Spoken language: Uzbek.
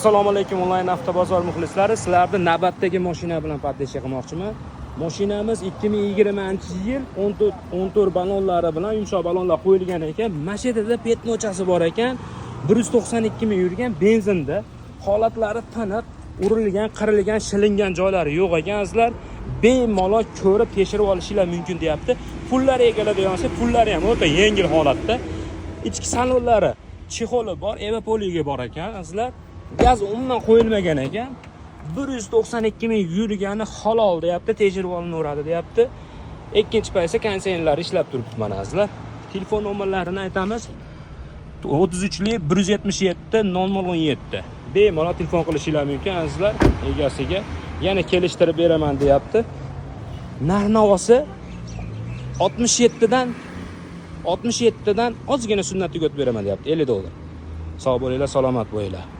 Assalomu alaykum onlayn avtobozor muxlislari. Sizlarni navbatdagi mashina bilan poddesh qilmoqchiman. Mashinamiz 2020-yil 14 ballonlari bilan yumshoq ballonlar qo'yilgan ekan. Mashinada petnochasi bor ekan. 192 ming yurgan benzinda. Holatlari tiniq, urilgan, qirilgan, shilingan joylari yo'q ekan. Sizlar bemalol ko'rib tekshirib olishingiz mumkin deyapti. Pullari egaladigan bo'lsa, pullari ham o'ta yengil holatda. Ichki salonlari chexoli bor, evapoliga bor ekan. Sizlar gaz umuman qo'yilmagan ekan. 192 ming yurgani halol deyapti, tekshirib olinaveradi deyapti. Ikkinchi paytsa konditsionerlar ishlab turibdi mana sizlar. Telefon nomerlarini aytamiz. 33 177 0017. Bemalol telefon qilishingiz mumkin sizlar egasiga. Yana kelishtirib beraman deyapti. Narx-navosi 67 dan ozgina sunnatga o'tib beraman deyapti. $50. Sog' bo'linglar, salomat bo'linglar.